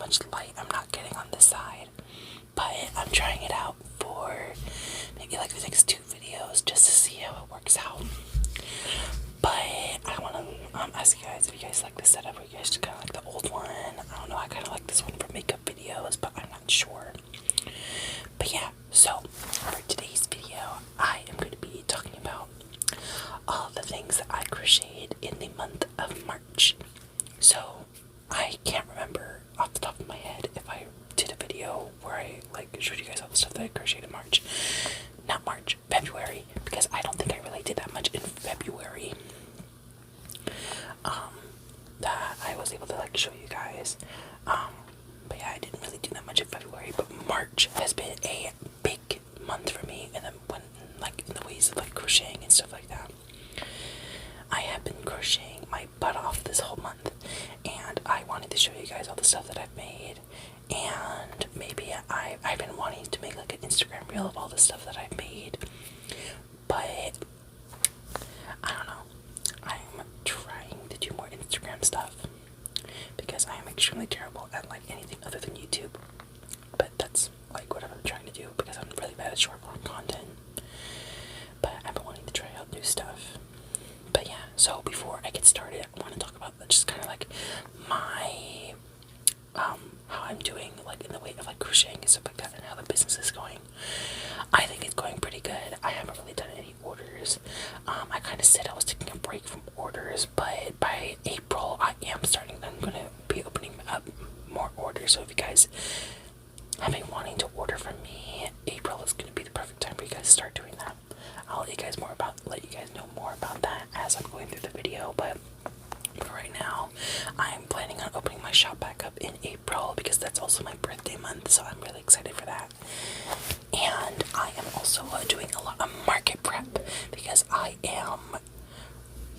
much light I'm not getting on this side, but I'm trying it out for maybe like the next 2 videos just to see how it works out. But I want to ask you guys if you guys like this setup or you guys just kind of like the old one. I don't know, I kind of like this one for makeup videos, but I'm not sure. But yeah, so for today's video, I am going to be talking about all the things that I crocheted in the month of March. So I can't remember off the top of my head if I did a video where I like showed you guys all the stuff that I crocheted in March. Not March, February, because I don't think I really did that much in February. That I was able to like show you guys. But yeah, I didn't really do that much in February, but March has been a big month for me, and then when like in the ways of like crocheting and stuff like that. I have been crocheting my butt off this whole month, and I wanted to show you guys all the stuff that I've made, and maybe I've been wanting to make like an Instagram reel of all the stuff that I've made, but I don't know, I'm trying to do more Instagram stuff, because I am extremely terrible at like anything other than YouTube, but that's like what I'm trying to do, because I'm really bad at short form content, but I've been wanting to try out new stuff. But yeah, so before I get started, I want to talk about just kind of like my, how I'm doing, like in the way of like crocheting and stuff like that, and how the business is going. I think it's going pretty good. I haven't really done any orders. I kind of said I was taking a break from orders, but by April, I'm going to be opening up more orders. So if you guys have been wanting to order from me, April is going to be the perfect time for you guys to start doing that. I'll let you guys know more about that as I'm going through the video, but for right now, I'm planning on opening my shop back up in April, because that's also my birthday month, so I'm really excited for that. And I am also doing a lot of market prep, because I am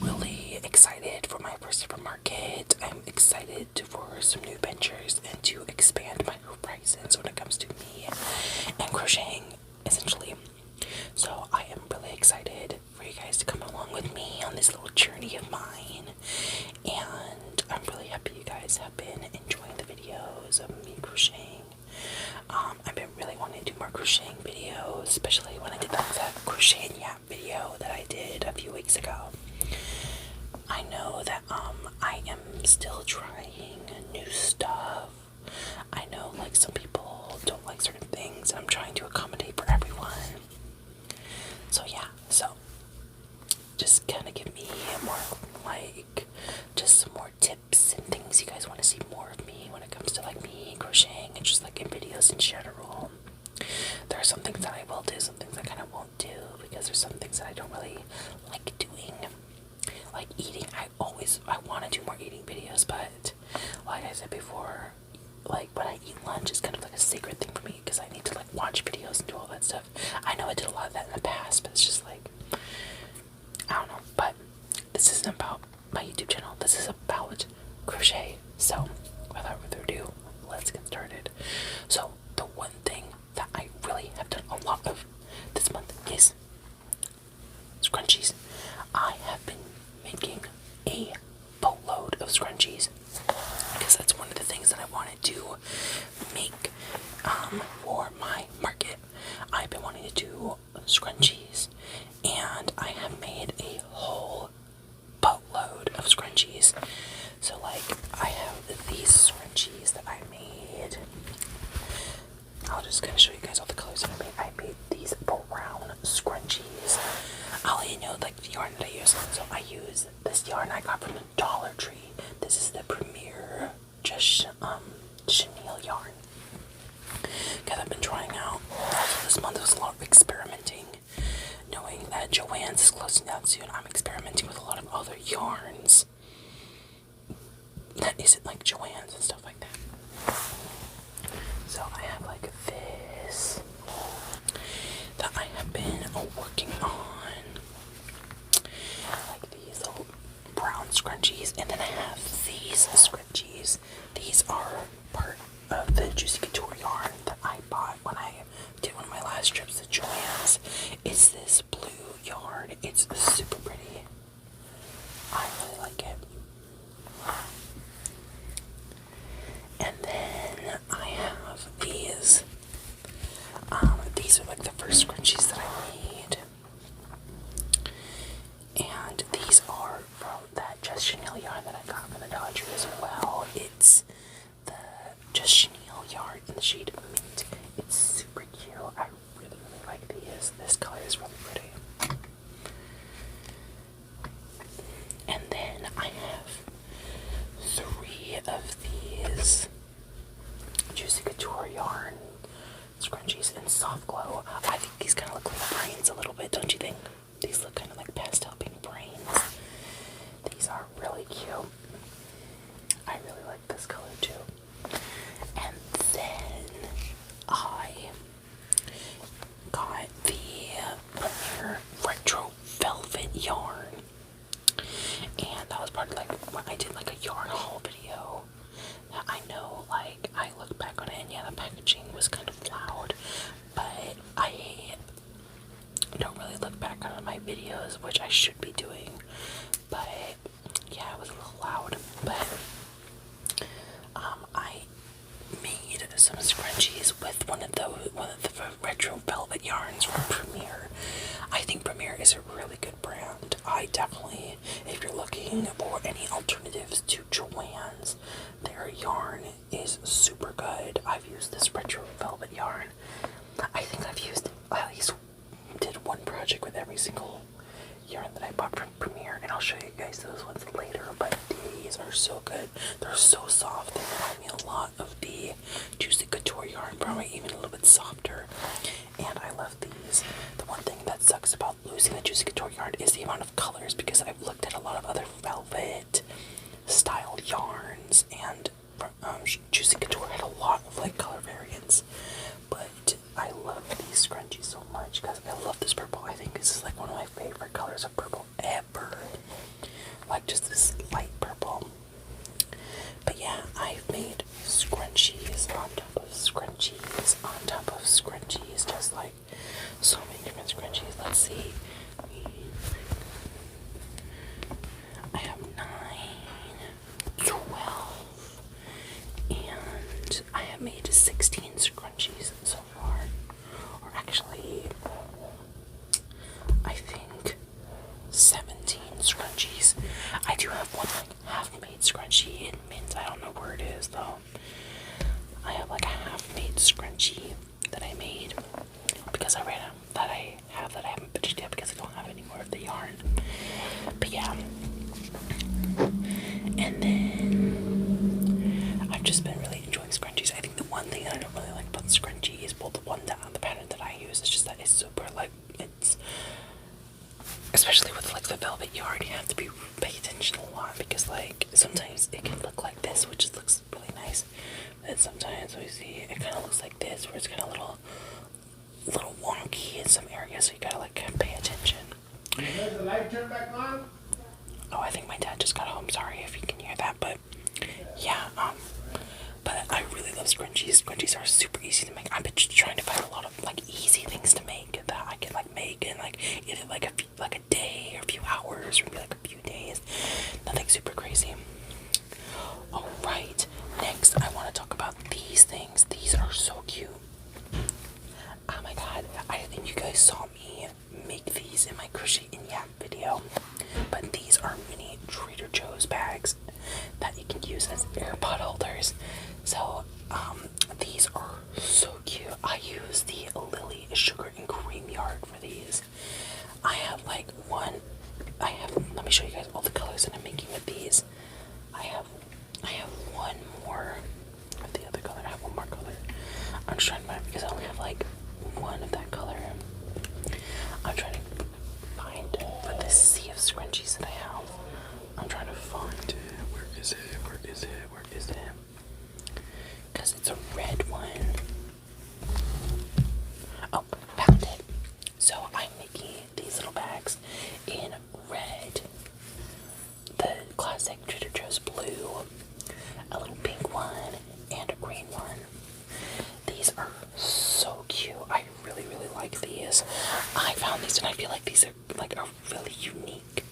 really excited for my first ever market. I'm excited for some new ventures and to expand my horizons when it comes to me and crocheting, essentially. So I am really excited for you guys to come along with me on this little journey of mine, and I'm really happy you guys have been enjoying the videos of me crocheting. I've been really wanting to do more crocheting videos, especially when I did that crochet and yap video that I did a few weeks ago. I know that I am still trying new stuff. I know like some people don't like certain things, and I'm trying to accommodate for everyone. So yeah, so just kind of give me more like just some more tips and things you guys want to see more of me when it comes to like me crocheting and just like in videos in general. There are some things that I will do, some things I kind of won't do, because there's some things that I don't really like doing. Like eating, I want to do more eating videos, but like I said before, like when I eat lunch, it's kind of like a sacred thing for me, because I need to like watch videos and do all that stuff. I know I did a lot of that in the past, but it's just like, I don't know. But this isn't about my YouTube channel, this is about crochet. So without further ado, let's get started. So the one thing that I really have done a lot of this month is scrunchies. I have been making a boatload of scrunchies, because that's one of the things that I wanted to make for my market. I've been wanting to do scrunchies, and I have made a whole boatload of scrunchies. So like I have these scrunchies that I made. I'll just kind of show you guys all the colors that I made. I made these brown scrunchies. I'll let you know like the yarn that I use. So I use this yarn I got from the Dollar Tree. This is the Premier chenille yarn, because I've been trying out. Also this month was a lot of experimenting. Knowing that Joann's is closing down soon, I'm experimenting with a lot of other yarns that isn't like Joann's and stuff like that. So I have like this that I have been working on, like these little brown scrunchies, and then I have these scrunchies. These are part of the Juicy Couture yarn that I bought when I did one of my last trips to Joann's. It's this blue yarn. It's super pretty. I really like it. And then these are like the first scrunchies that I made. And these are from that Just Chenille yarn that I got from the Dodger as well. It's the Just Chenille yarn in the shade Mint. It's super cute. I really, really like these. This color is really pretty. And then I have 3 of these Juicy Couture yarn scrunchies in Soft Glow. I think these kind of look like brains a little bit, don't you think? These look kind of like pastel pink brains. These are really cute. I really like this color too. And then I got the Premier Retro Velvet yarn. And that was part of like when I did like a yarn haul video. Now I know, like, I look back on it and yeah, the packaging was kind of loud, but I don't really look back on my videos, which I should be doing. But yeah, it was a little loud. But I made some scrunchies with one of the retro velvet yarns from Premier. I think Premier is a really good brand. I definitely, if you're looking for any alternatives to Joann's, their yarn is super good. I've used this retro velvet yarn. I think I've used, at least did one project with every single yarn that I bought from Premier, and I'll show you guys those ones later, but these are so good. They're so soft. They remind me a lot of the Juicy Couture yarn, probably even a little bit softer, and I love these. The one thing that sucks about losing the Juicy Couture yarn is the amount of colors, because I've looked at a lot of other velvet styled yarns, and Juicy Couture had a lot of like color variants, but I love these scrunchies so much because I love this purple. I think this is like one of my favorite colors of purple ever. Like just this light purple. But yeah, I've made scrunchies on top of scrunchies on top of scrunchies. Just like so many different scrunchies. Let's see. I have 9, 12, and I have made 16 scrunchies so far. Or actually, I think 17 scrunchies. I do have one like half-made scrunchie in Mint. I don't know where it is though. I have like a half-made scrunchie that I made because I ran out that I haven't finished yet because I don't have any more of the yarn. But yeah. And then I've just been really enjoying scrunchies. I think the one thing that I don't really like about scrunchie is, well, the pattern that I use is just that it's super like, it's, especially with like the velvet yarn, you have to pay attention a lot because like sometimes it can look like this, which looks really nice, but sometimes we see it kind of looks like this, where it's kind of a little wonky in some areas, so you gotta like pay attention. Has the light turned back on? Oh, I think my dad just got home. Sorry if you can hear that, but yeah, but I really love scrunchies. Scrunchies are super easy to make. I've been trying to find a lot of like easy things to make that I can like make in like either like a day or a few hours or maybe like a few days. Nothing super crazy. All right, next I want to talk about these things. These are so cute. Oh my god, I think you guys saw me make these in my Crochet in Yap video, but these are mini Trader Joe's bags that you can use as AirPod holders. So these are so cute. I use the Lily Sugar and Cream yarn for these. I have like let me show you guys all the colors that I'm making with these. I have one more of the other color. I have one more color. I'm just trying to find, because I only have like one of that color. I'm trying to find for this sea of scrunchies that I have. I'm trying to find it. Where is it? Because it's a red one. Oh, found it. So I'm making these little bags in red, the classic Trader Joe's blue, a little pink one, and a green one. These are so cute. I really, really like these. I found these and I feel like these are really unique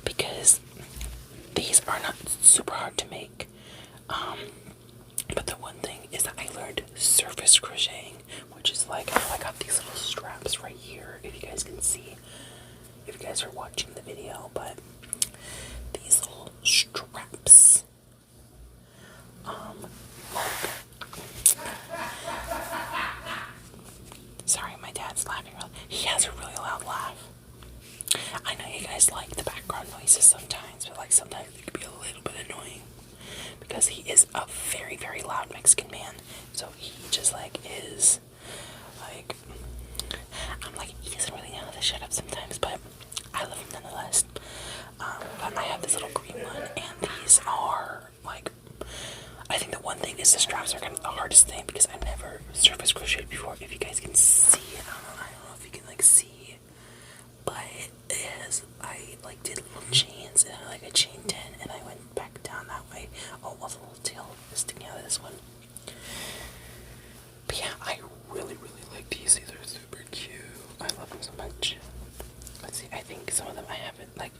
because these are not super hard to make. But the one thing is that I learned surface crocheting, which is like how I got these little guys can see if you guys are watching the video, but these little straps, sorry, my dad's laughing. He has a really loud laugh. I know you guys like the background noises sometimes, but like sometimes it can be a little bit annoying because he is a very, very loud Mexican man. So he just like is like, I'm like, he doesn't really know how to shut up sometimes, but I love him nonetheless. But I have this little green one, and these are like, I think the one thing is the straps are kind of the hardest thing because I've never surface crocheted before. If you guys can see it, I don't know if you can like see, but it has, I like did little chains and I like a chain 10 and I went back down that way. Oh, well, the little tail is sticking out of this one. But yeah, I really, really like these. These are super cute. I love them so much. Let's see, I think some of them I haven't like,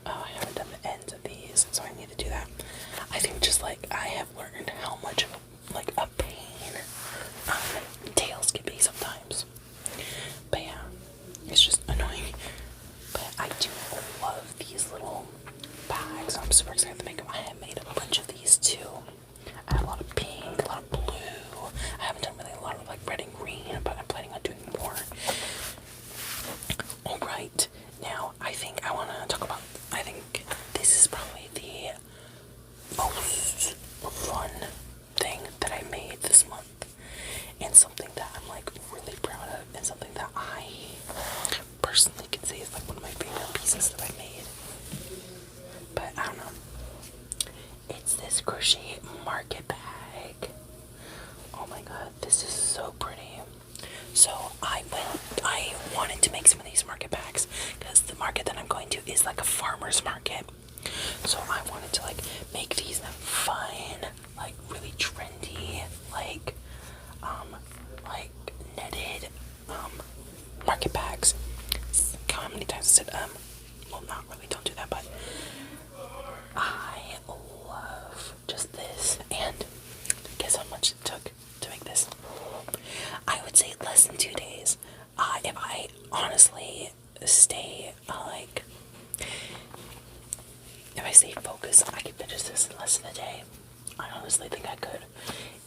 I haven't done the ends of these, so I need to do that. I think just like I have learned how much of like a pain tails can be sometimes. But yeah, it's just annoying. But I do love these little bags. I'm super excited to make them. I have made a bunch of these too. I have a lot of pink, a lot of blue. I haven't done really a lot of like red and green, but I'm planning on doing more. Alright, now I think I want to talk about, I think this is probably the most fun thing that I made this month, and something that I'm like really proud of, and something that I personally can say is like one of my favorite pieces that I made. But I don't know. It's this crochet market bag. Oh my god, this is so pretty. So I wanted to make some of these market bags because the market that I'm going to is like a farmer's market. So I wanted to like make these fun, like really trendy, like netted market bags. Count how many times I said well, not really, don't do that, but I love just this. And guess how much it took to make this? I would say less than 2 days. If I honestly stay if I stay focused, I could finish this in less than a day. I honestly think I could.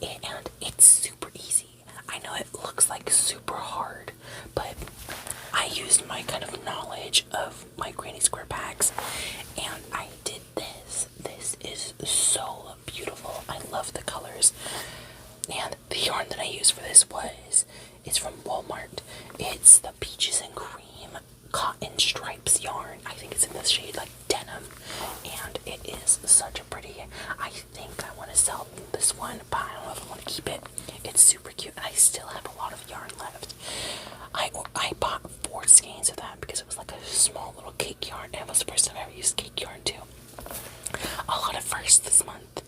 And it's super easy. I know it looks like super hard, but I used my kind of knowledge of my granny square bags, and I did this. This is so beautiful. I love the colors. And the yarn that I used for this it's from Walmart. It's the Peaches and Cream Cotton Stripes yarn. I think it's in the shade like denim, and it is such a pretty. I think I want to sell this one, but I don't know if I want to keep it. It's super cute, and I still have a lot of yarn left. I bought 4 skeins of that because it was like a small little cake yarn, and it was the first time I ever used cake yarn too. A lot of firsts this month.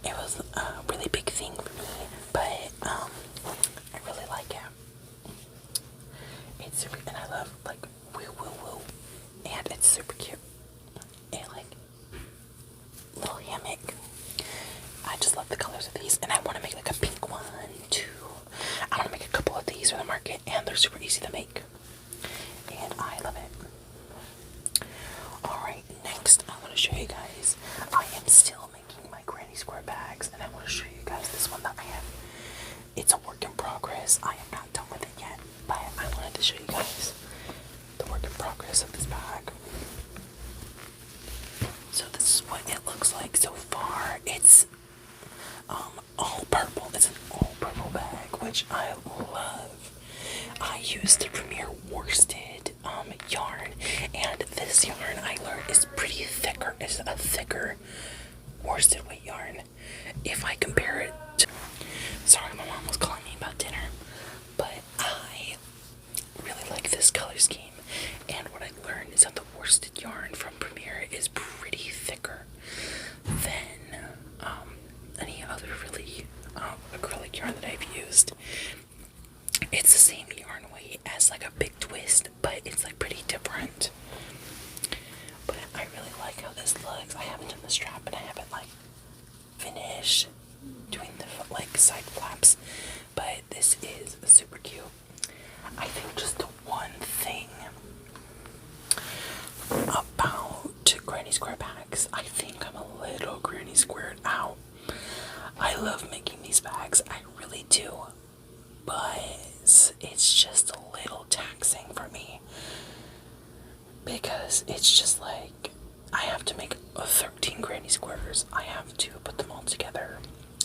It was a really big thing for me, but I really like it. It's super, and I love like woo woo woo, and it's super cute. And like little hammock. I just love the colors of these, and I want to make like a pink one too. I want to make a couple of these for the market, and they're super easy to make, and I love it. Alright, next I want to show you guys. I am still making my granny square bags, and I want to show you guys this one that I have. It's a work in progress. I am not done with it yet, but I wanted to show you guys the work in progress of this bag. So this is what it looks like so far. It's all purple. It's an all purple bag, which I love. I used the Premier worsted yarn, and this yarn I learned is pretty thicker. It's a thicker worsted weight yarn. If I compare it to, sorry, my mom was calling me about dinner, but I really like this color scheme. And what I learned is that the worsted yarn from Premier is pretty thicker than any other really acrylic yarn that I've used. It's the same yarn weight as like a big twist, but it's like pretty different. But I really like how this looks. I haven't done the strap, and I haven't like finished doing the like side flaps, but this is super cute. I think just the one little taxing for me because it's just like I have to make 13 granny squares. I have to put them all together,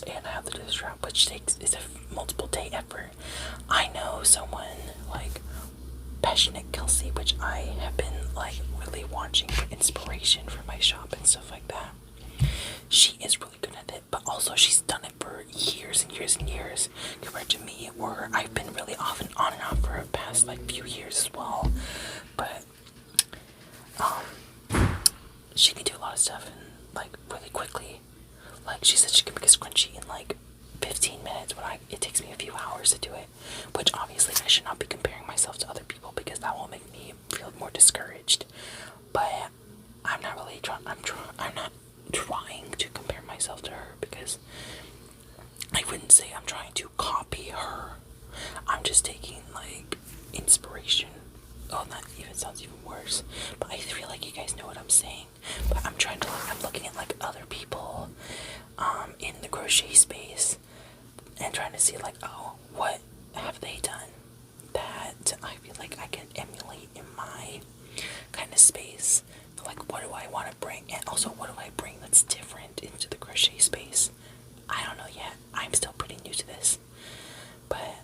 and I have to do the strap, which is a multiple day effort. I know someone like Passionate Kelsey, which I have been like really watching for inspiration for my shop and stuff like that. She is really good at it, but also she's done it for years and years and years compared to me, where I've been really off and on for the past like few years as well. But she can do a lot of stuff and like really quickly. Like she said she can make a scrunchie in like 15 minutes when it takes me a few hours to do it, which obviously I should not be comparing myself to other people because that will make me feel more discouraged. But I'm not really trying. I'm not trying to compare myself to her because I wouldn't say I'm trying to copy her. I'm just taking like inspiration. Oh, that even sounds even worse. But I feel like you guys know what I'm saying. But I'm trying to I'm looking at like other people in the crochet space and trying to see like, oh, what have they done that I feel like I can emulate in my kind of space. Like, what do I want to bring, and also what do I bring that's different into the crochet space? I don't know yet. I'm still pretty new to this, but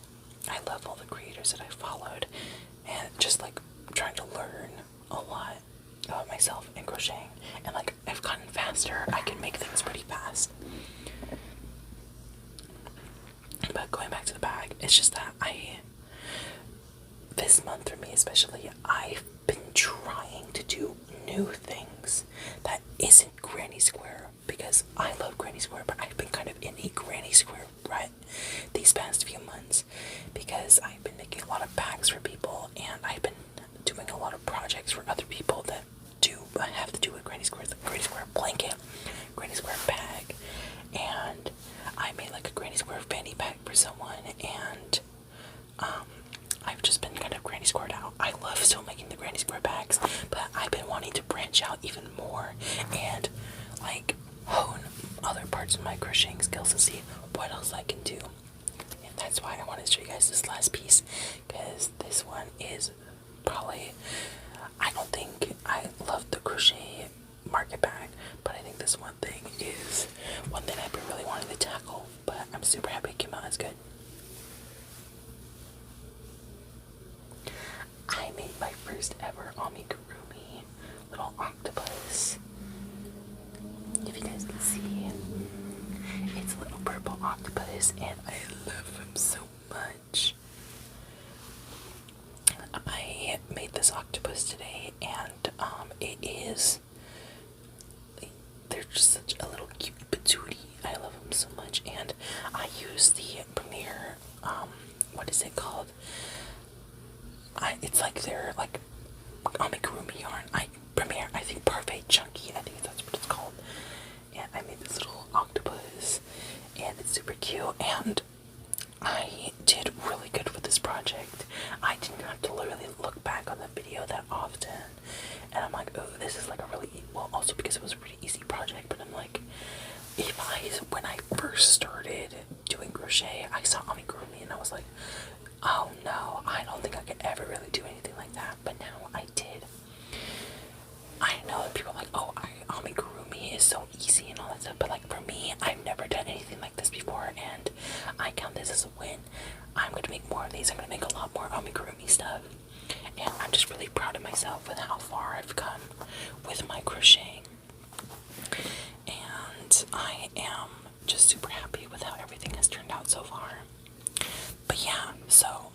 I love all the creators that I followed, and just like trying to learn a lot about myself in crocheting, and like I've gotten faster. I can make things pretty fast. But going back to the bag, it's just that this month for me especially, I've been trying to do new things that isn't granny square, because I love granny square, but I've been kind of in a granny square rut these past few months because I've been making a lot of bags for people, and I've been doing a lot of projects for other people that have to do with granny squares, like granny square blanket, granny square bag, and I made like a granny square fanny pack for someone, and I've just been kind of granny squared out. I love still making the granny square bags, but I've been wanting to branch out even more and like hone other parts of my crocheting skills to see what else I can do. And that's why I wanted to show you guys this last piece, because this one is probably, I don't think I love the crochet market bag, but I think this one thing is one thing I've been really wanting to tackle, but I'm super happy it came out as good. I made my first ever Amigurumi little octopus. If you guys can see, it's a little purple octopus, and I love him so much. I made this octopus today, and they're just such a little cute patootie. I love them so much, and I use the Premier, what is it called? It's like their like Amigurumi yarn. I think Parfait Chunky, I think that's what it's called. And I made this little octopus, and it's super cute, and I did really good with this project. I didn't have to literally look back on the video that often, and I'm like, oh, this is like a really, well, also because it was a pretty easy project, but I'm like, when I first started doing crochet, I saw Amigurumi, and I was like, oh no, I don't think I could ever really do anything like that, but now I did. I know that people are like, oh, Amigurumi is so easy and all that stuff, but like for me, I've never done anything like this before, and I count this as a win. I'm going to make more of these. I'm going to make a lot more Amigurumi stuff, and I'm just really proud of myself with how far I've come with my crocheting, and I am just super happy with how everything has turned out so far. But yeah, so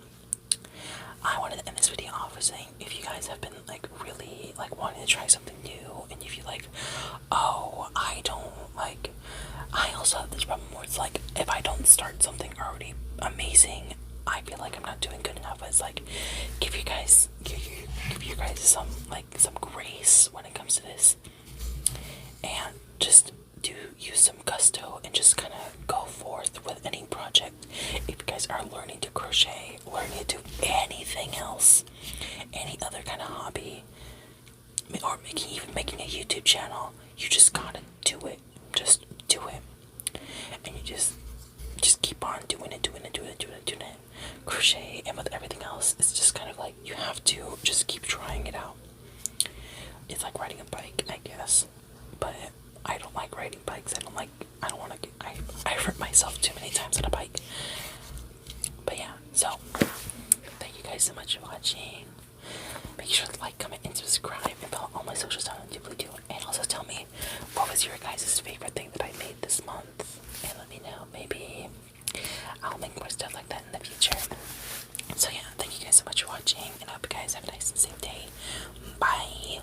I wanted to end this video off with saying, if you guys have been like really like wanting to try something new, and if you like, oh, I also have this problem where it's like, if I don't start something already amazing, I feel like I'm not doing good enough. It's like, give you guys some grace when it comes to this, and just use some gusto, and just kind of go forth with any project. If you guys are learning to crochet, learning to do anything else, any other kind of hobby, or making a YouTube channel, you just gotta do it. Just do it, and you just just keep on doing it. Crochet, and with everything else, it's just kind of like you have to just keep trying it out. It's like riding a bike, I guess, but I don't like riding bikes. I don't want to. I hurt myself too many times on a bike. But yeah, so thank you guys so much for watching. Make sure to like, comment, and subscribe, and follow all my socials down on do. And also tell me what was your guys' favorite thing that I made this month, and let me know. Maybe I'll make more stuff like that in the future. So yeah, thank you guys so much for watching, and I hope you guys have a nice and safe day. Bye.